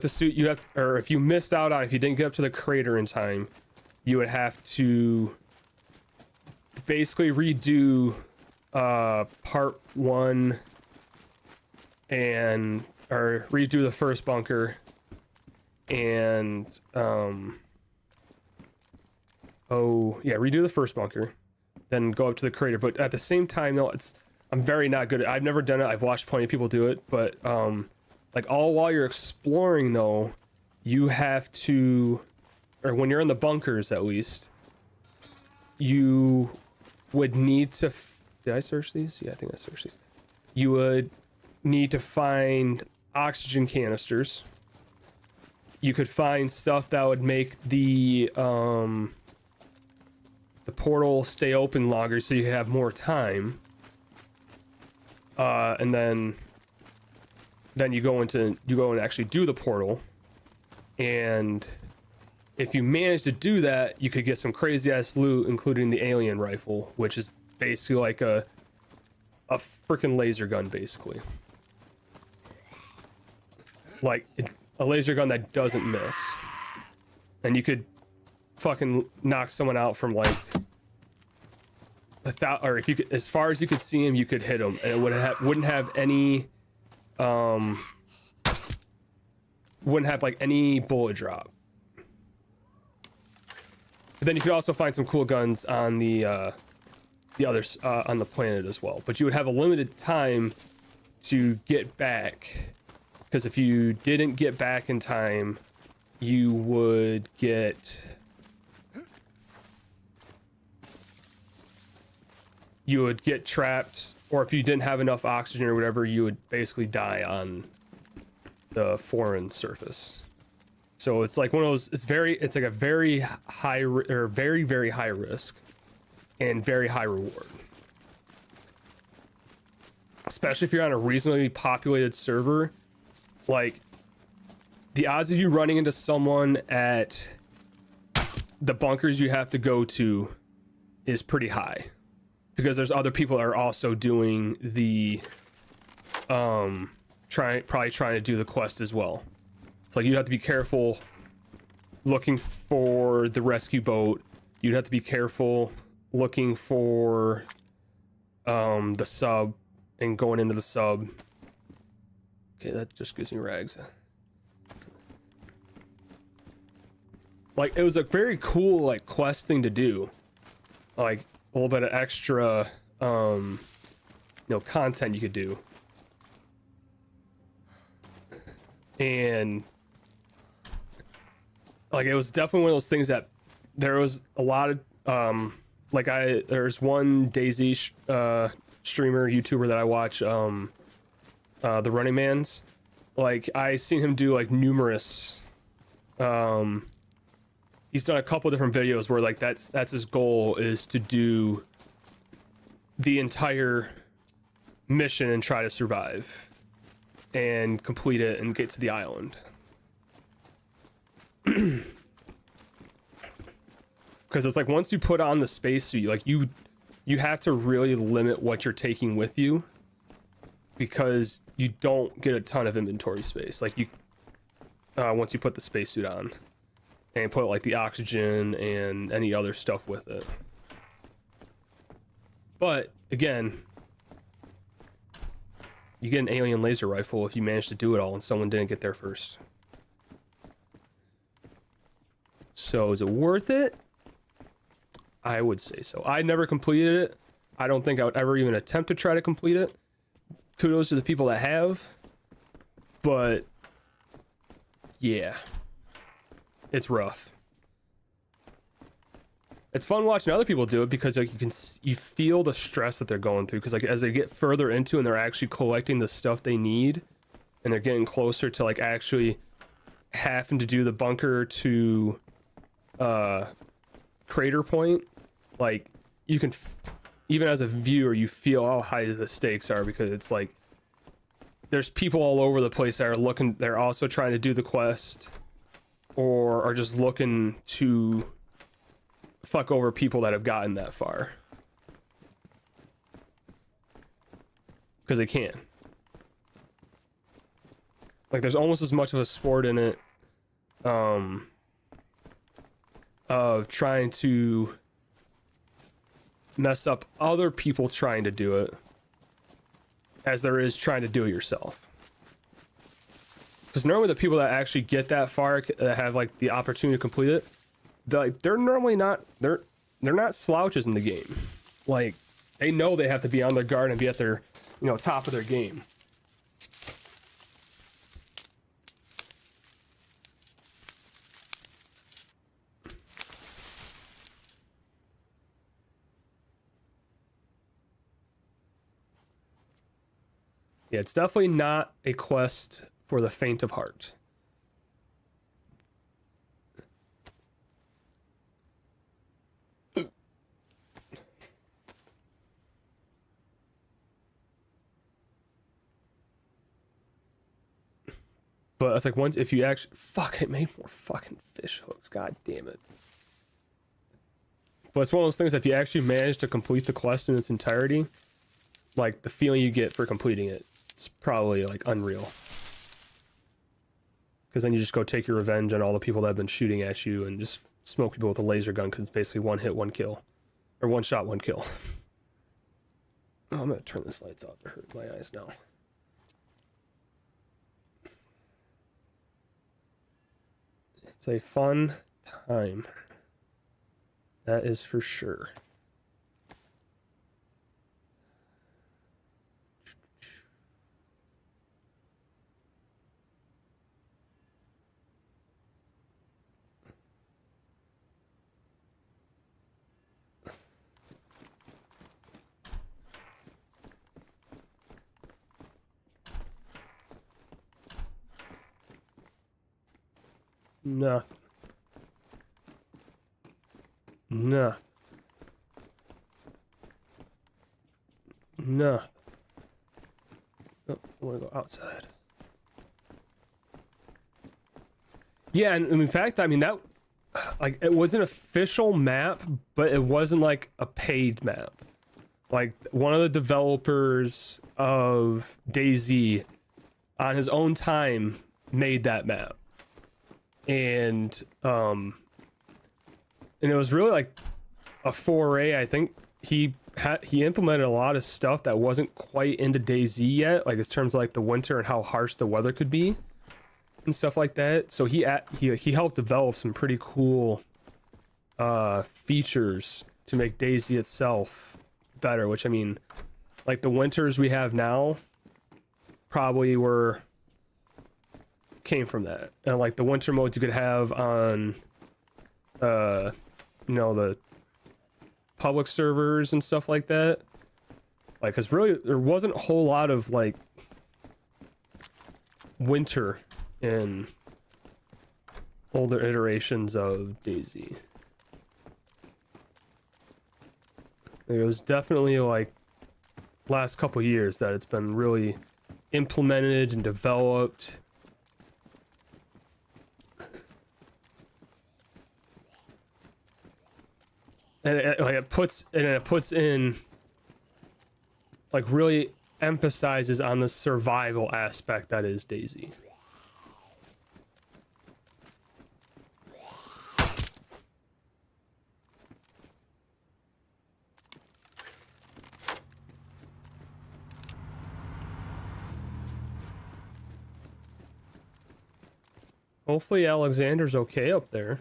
the suit you have, or if you missed out on, if you didn't get up to the crater in time, you would have to basically redo part 1 and or redo the first bunker and redo the first bunker, then go up to the crater. But at the same time, no, I'm very not good at, I've never done it. I've watched plenty of people do it, but like all while you're exploring though, you have to, or when you're in the bunkers at least, you would need to, did I search these? Yeah, I think I searched these. You would need to find oxygen canisters. You could find stuff that would make the portal stay open longer so you have more time. And then you go and actually do the portal. And if you manage to do that, you could get some crazy ass loot, including the alien rifle, which is basically like a freaking laser gun, basically. Like a laser gun that doesn't miss, and you could fucking knock someone out from like or if you could, as far as you could see him, you could hit him, and it wouldn't have any like any bullet drop. But then you could also find some cool guns on the others on the planet as well. But you would have a limited time to get back, because if you didn't get back in time, you would get trapped, or if you didn't have enough oxygen or whatever, you would basically die on the foreign surface. So it's like one of those, it's like a very high or very, very high risk and very high reward. Especially if you're on a reasonably populated server, like the odds of you running into someone at the bunkers you have to go to is pretty high, because there's other people that are also doing the probably trying to do the quest as well. So like, you'd have to be careful looking for the rescue boat. You'd have to be careful looking for the sub and going into the sub. Okay, that just gives me rags. Like, it was a very cool like quest thing to do, like a little bit of extra content you could do. And like, it was definitely one of those things that there was a lot of there's one DayZ streamer, YouTuber that I watch, the Running Man's. Like, I seen him do like numerous he's done a couple different videos where like that's his goal, is to do the entire mission and try to survive and complete it and get to the island. Because it's like, once you put on the spacesuit, like you have to really limit what you're taking with you, because you don't get a ton of inventory space. Like, you once you put the spacesuit on and put like the oxygen and any other stuff with it. But again, you get an alien laser rifle if you manage to do it all and someone didn't get there first. So is it worth it? I would say so. I never completed it. I don't think I would ever even attempt to try to complete it. Kudos to the people that have. But yeah, it's rough. It's fun watching other people do it, because like you feel the stress that they're going through, because like as they get further into and they're actually collecting the stuff they need, and they're getting closer to like actually having to do the bunker to crater point, like you can even as a viewer, you feel how high the stakes are, because it's like there's people all over the place that are looking, they're also trying to do the quest, or are just looking to fuck over people that have gotten that far, because they can. Like there's almost as much of a sport in it, of trying to mess up other people trying to do it as there is trying to do it yourself. Because normally the people that actually get that far, that have like the opportunity to complete it, they're normally not, they're not slouches in the game. Like they know they have to be on their guard and be at their, you know, top of their game. Yeah, it's definitely not a quest for the faint of heart. But it's like once, if you actually, fuck, it made more fucking fish hooks, god damn it. But it's one of those things, if you actually manage to complete the quest in its entirety, like the feeling you get for completing it, it's probably like unreal. Because then you just go take your revenge on all the people that have been shooting at you and just smoke people with a laser gun, because it's basically one hit, one kill. Or one shot, one kill. Oh, I'm gonna turn this lights off to hurt my eyes now. It's a fun time. That is for sure. Nah. Nah. Nah. Oh, I want to go outside. Yeah, and in fact, I mean, that, like, it was an official map, but it wasn't like a paid map. Like, one of the developers of DayZ on his own time made that map. And it was really like a foray. I think he implemented a lot of stuff that wasn't quite into DayZ yet, like in terms of like the winter and how harsh the weather could be and stuff like that. So he helped develop some pretty cool features to make DayZ itself better, which, I mean, like the winters we have now probably came from that. And like the winter modes you could have on you know, the public servers and stuff like that, like, because really there wasn't a whole lot of like winter in older iterations of DayZ. It was definitely like last couple years that it's been really implemented and developed. And it puts in, like, really emphasizes on the survival aspect that is DayZ. Hopefully Alexander's okay up there.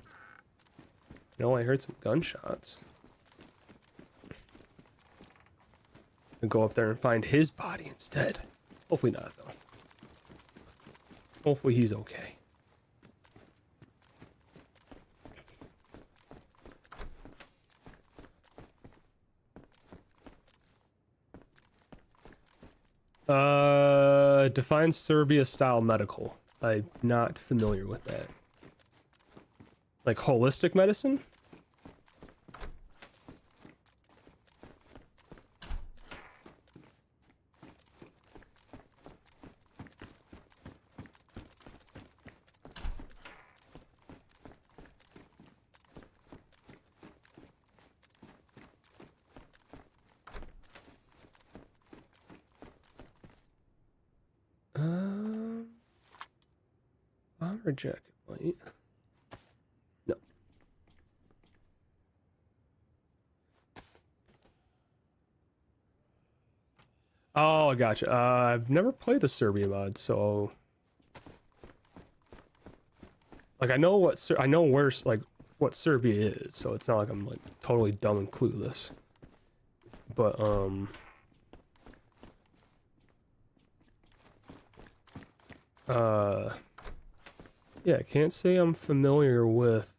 No, I heard some gunshots. And go up there and find his body instead. Hopefully not, though. Hopefully he's okay. Define Serbia-style medical. I'm not familiar with that. Like holistic medicine? Never a jacket light. No. Oh, I gotcha. I've never played the Serbia mod, so like I know what I know where like what Serbia is, so it's not like I'm like totally dumb and clueless. But yeah, I can't say I'm familiar with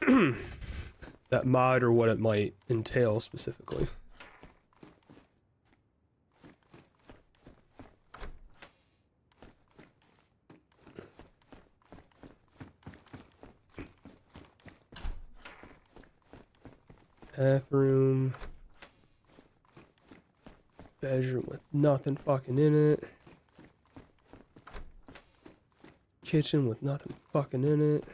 that mod or what it might entail specifically. Bathroom. Bedroom with nothing fucking in it. Kitchen with nothing fucking in it.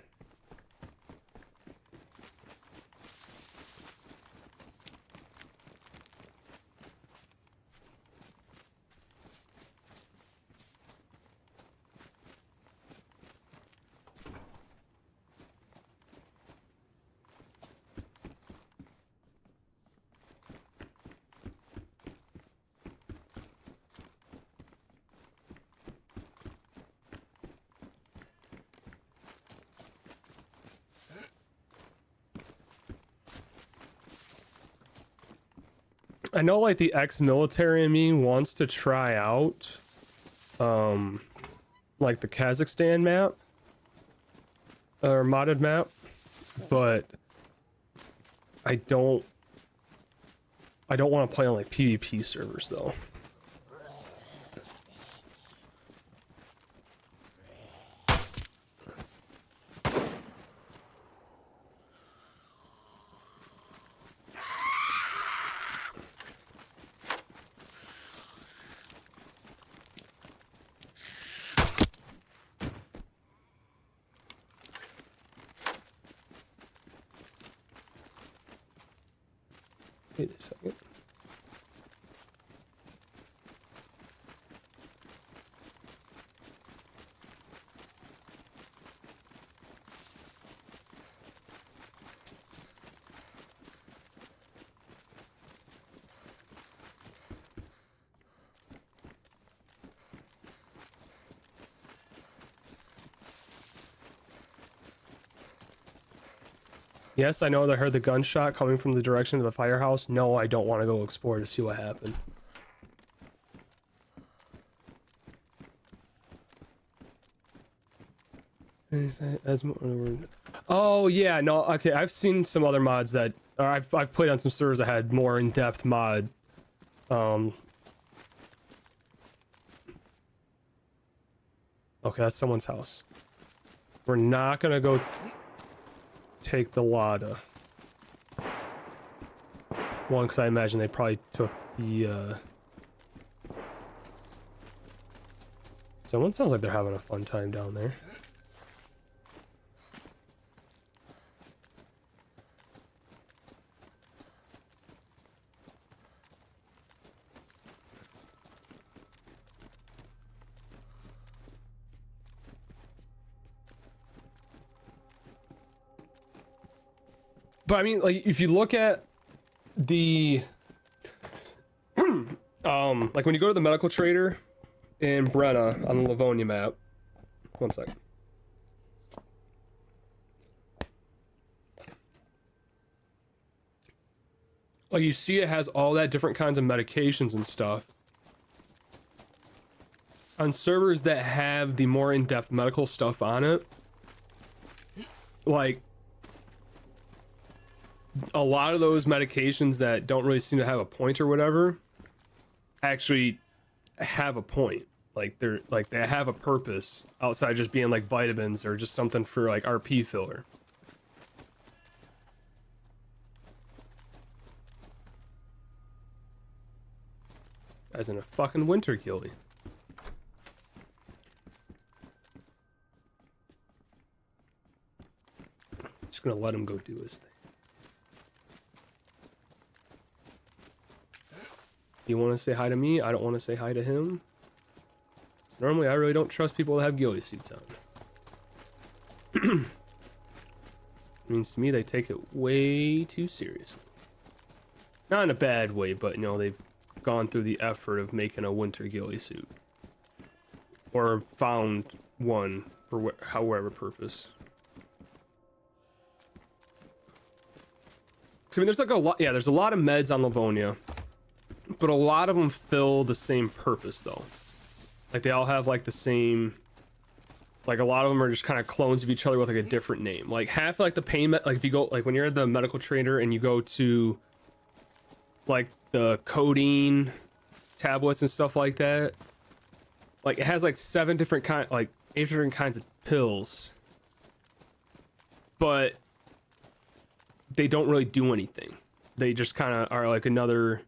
I know like the ex-military in me wants to try out like the Kazakhstan map or modded map, but I don't want to play on like PvP servers though. Wait a second. Yes, I know I heard the gunshot coming from the direction of the firehouse. No, I don't want to go explore to see what happened. Oh yeah, no, okay. I've seen some other mods that, or I've played on some servers that had more in-depth mod. Okay, that's someone's house. We're not gonna go take the Lada. One, because I imagine they probably took the, Someone sounds like they're having a fun time down there. But I mean, like, if you look at the, like when you go to the medical trader in Brenna on the Livonia map, one sec. Like you see it has all that different kinds of medications and stuff. On servers that have the more in-depth medical stuff on it, like, a lot of those medications that don't really seem to have a point or whatever actually have a point. Like they have a purpose outside just being like vitamins or just something for like RP filler. As in a fucking winter killie. Just gonna let him go do his thing. You want to say hi to me? I don't want to say hi to him. Normally, I really don't trust people that have ghillie suits on. Means to me they take it way too seriously. Not in a bad way, but you know, they've gone through the effort of making a winter ghillie suit. Or found one for however purpose. I mean, there's like a lot, yeah, there's a lot of meds on Livonia, but a lot of them fill the same purpose though. Like they all have like the same, like a lot of them are just kind of clones of each other with like a different name. Like half like the pain, like if you go, like when you're at the medical trader and you go to like the codeine tablets and stuff like that, like it has like 7 different kind, like 8 different kinds of pills, but they don't really do anything. They just kind of are like another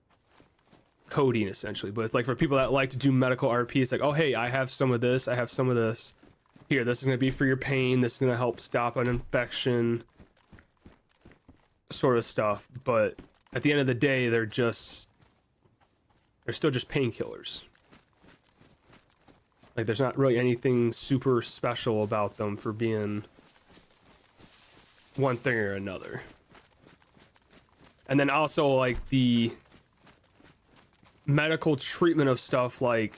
codeine essentially. But it's like for people that like to do medical RP, it's like, oh hey, I have some of this, I have some of this. Here, this is going to be for your pain, this is going to help stop an infection, sort of stuff. But at the end of the day, they're still just painkillers. Like there's not really anything super special about them for being one thing or another. And then also like the medical treatment of stuff, like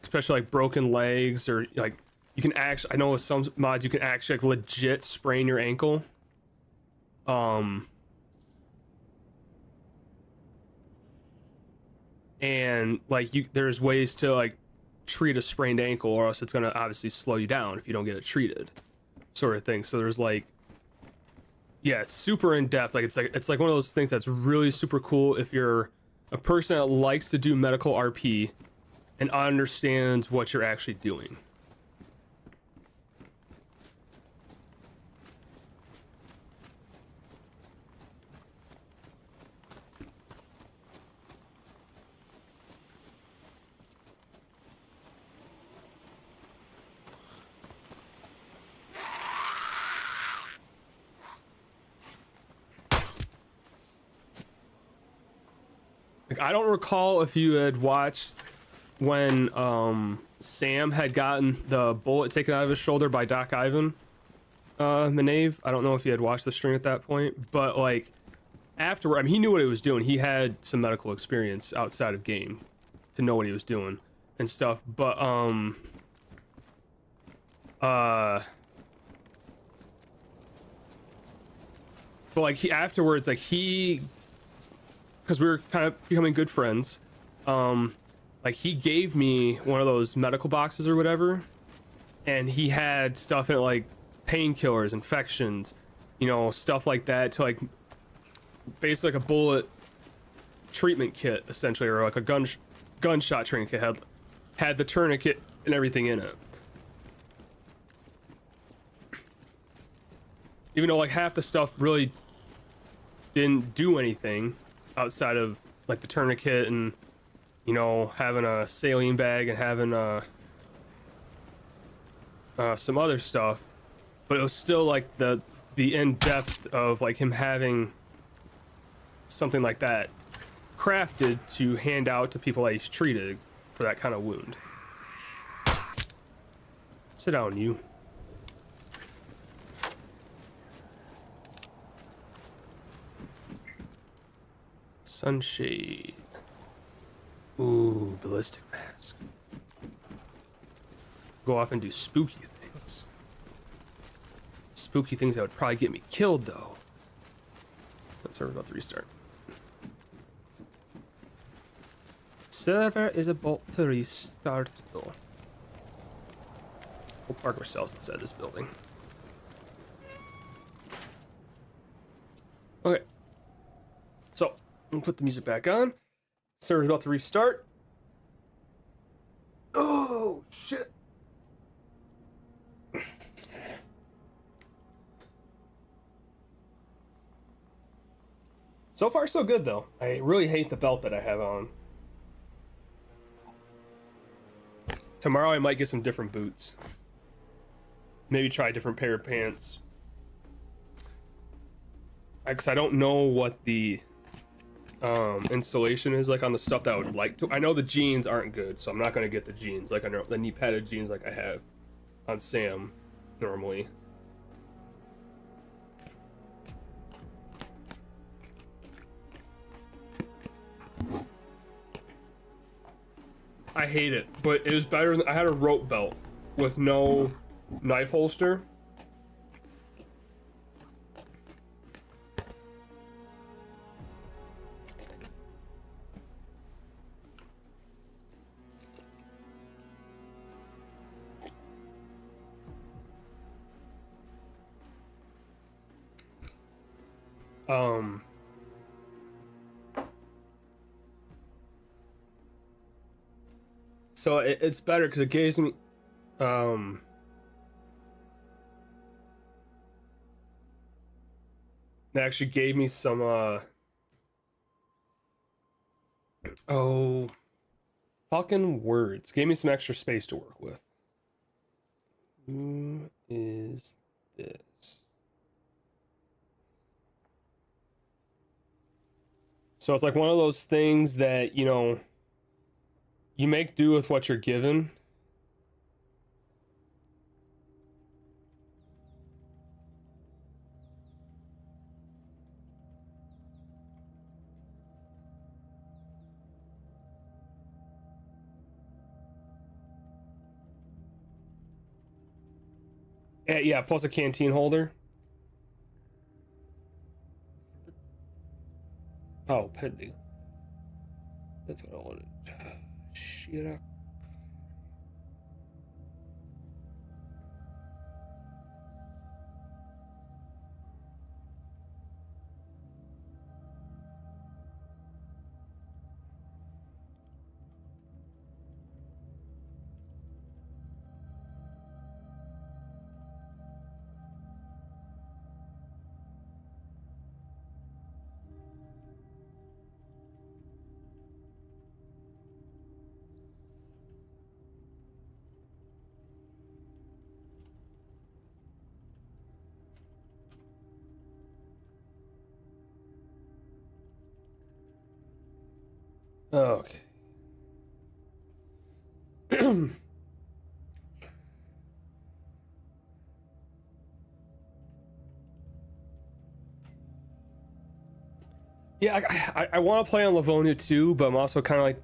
especially like broken legs, or like you can actually, I know with some mods you can actually like legit sprain your ankle. And like there's ways to like treat a sprained ankle, or else it's gonna obviously slow you down if you don't get it treated, sort of thing. So there's like, yeah, it's super in depth. Like it's like one of those things that's really super cool if you're a person that likes to do medical RP and understands what you're actually doing. Like, I don't recall if you had watched when Sam had gotten the bullet taken out of his shoulder by Doc Ivan Manave. I don't know if you had watched the stream at that point, but like afterward, I mean, he knew what he was doing. He had some medical experience outside of game to know what he was doing and stuff. But like he afterwards, like he, because we were kind of becoming good friends, like he gave me one of those medical boxes or whatever, and he had stuff in it like painkillers, infections, you know, stuff like that, to like basically like a bullet treatment kit essentially, or like a gunshot training kit, had the tourniquet and everything in it. Even though like half the stuff really didn't do anything outside of like the tourniquet and, you know, having a saline bag and having some other stuff, but it was still like the in-depth of like him having something like that crafted to hand out to people that he's treated for that kind of wound. Sit down, you. Sunshade. Ooh, ballistic mask. Go off and do spooky things. Spooky things that would probably get me killed, though. Server about to restart. Server is about to restart, though. We'll park ourselves inside this building. Okay. So, I'm gonna put the music back on. Server's about to restart. Oh, shit. So far, so good, though. I really hate the belt that I have on. Tomorrow, I might get some different boots. Maybe try a different pair of pants. Because I don't know what the installation is like on the stuff that I would like to. I know the jeans aren't good, so I'm not gonna get the jeans like I know the knee padded jeans like I have on Sam normally. I hate it, but it was better than I had a rope belt with no knife holster. So it's better because it gives me it actually gave me some oh fucking words, gave me some extra space to work with. Who is this? So it's like one of those things that, you know, you make do with what you're given. Yeah, plus a canteen holder. Oh, pending. That's what I wanted. Shit. Okay. Yeah, I want to play on Livonia too, but I'm also kind of like,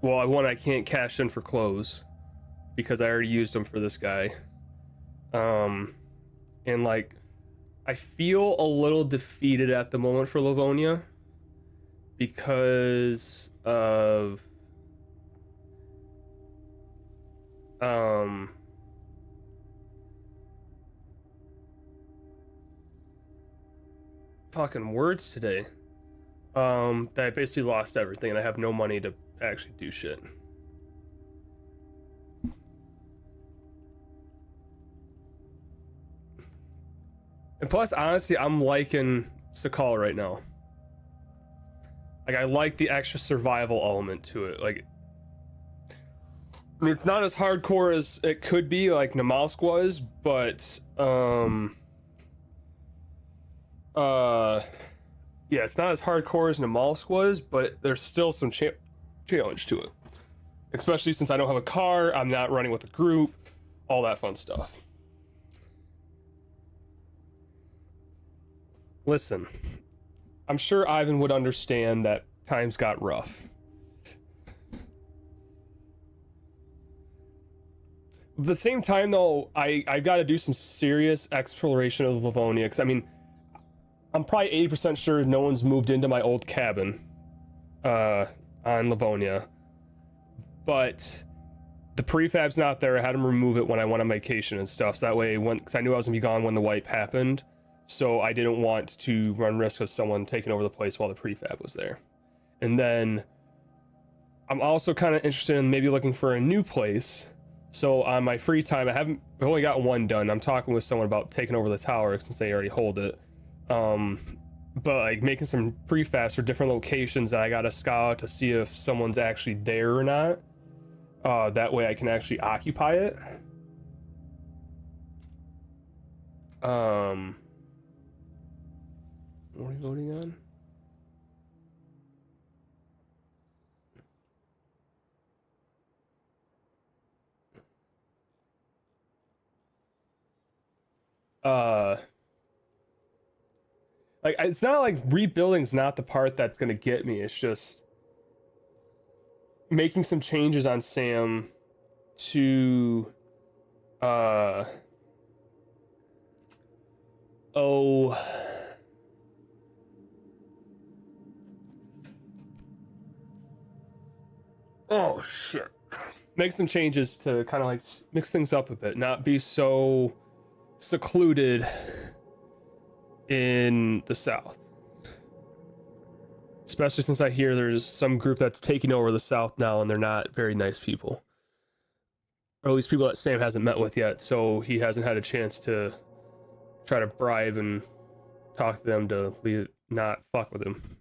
well, I can't cash in for clothes because I already used them for this guy. And like, I feel a little defeated at the moment for Livonia because of fucking words today. That I basically lost everything and I have no money to actually do shit. And plus, honestly, I'm liking Sakal right now. Like, I like the extra survival element to it. Like, I mean, it's not as hardcore as it could be, like Namalsk was, but yeah, it's not as hardcore as Namalsk was, but there's still some challenge to it. Especially since I don't have a car, I'm not running with a group, all that fun stuff. Listen, I'm sure Ivan would understand that times got rough. At the same time, though, I got to do some serious exploration of Livonia, because, I mean, I'm probably 80% sure no one's moved into my old cabin on Livonia. But the prefab's not there. I had them remove it when I went on vacation and stuff, so that way, because I knew I was going to be gone when the wipe happened, so I didn't want to run risk of someone taking over the place while the prefab was there. And then I'm also kind of interested in maybe looking for a new place. So on my free time, I've only got one done. I'm talking with someone about taking over the tower since they already hold it. But like making some prefabs for different locations that I gotta scout to see if someone's actually there or not. That way I can actually occupy it. What are we voting on? uh like it's not like rebuilding's not the part that's gonna get me. It's just making some changes on Sam to uh oh oh shit, make some changes to kind of like mix things up a bit, not be so secluded in the South, especially since I hear there's some group that's taking over the South now and they're not very nice people, or at least people that Sam hasn't met with yet, so he hasn't had a chance to try to bribe and talk to them to not fuck with him.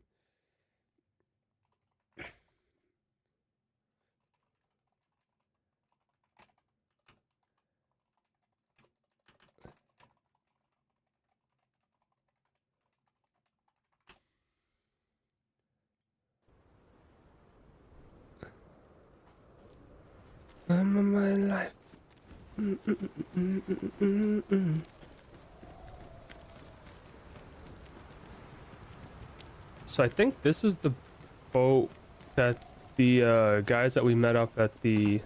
I'm in my life. So I think this is the boat that the guys that we met up at the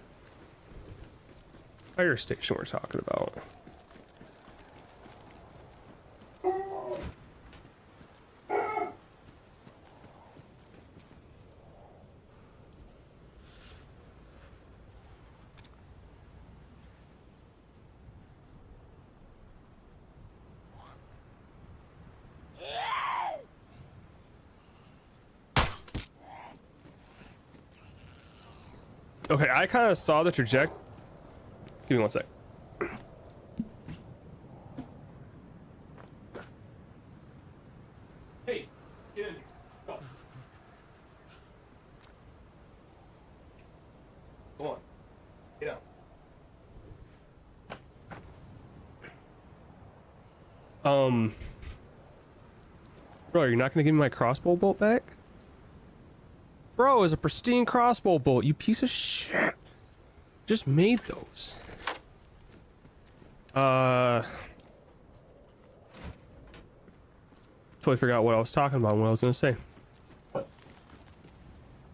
fire station were talking about. Okay, I kind of saw the trajectory. Give me one sec. Hey, get in here. Go. Go on. Get out. Bro, you're not gonna give me my crossbow bolt back? Bro, it's a pristine crossbow bolt, you piece of shit. Just made those. Totally forgot what I was talking about, what I was gonna say.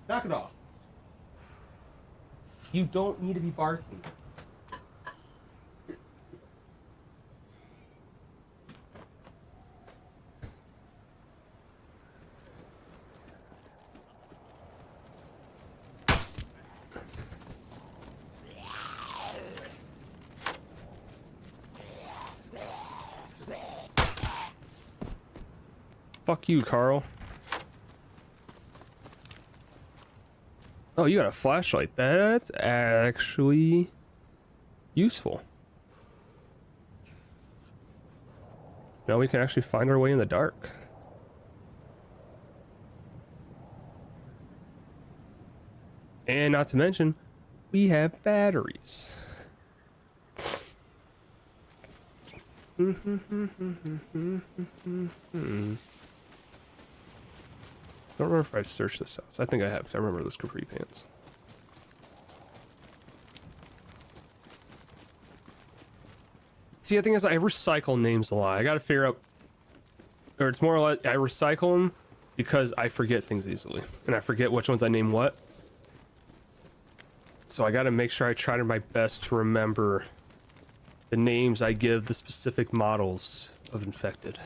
Knock it off. You don't need to be barking. Fuck you, Carl. Oh, you got a flashlight. That's actually useful. Now we can actually find our way in the dark. And not to mention, we have batteries. I don't remember if I've searched this house. I think I have, because I remember those capri pants. See, the thing is, I recycle names a lot. I gotta figure out, or it's more or less, I recycle them because I forget things easily. And I forget which ones I name what. So I gotta make sure I try to my best to remember the names I give the specific models of infected.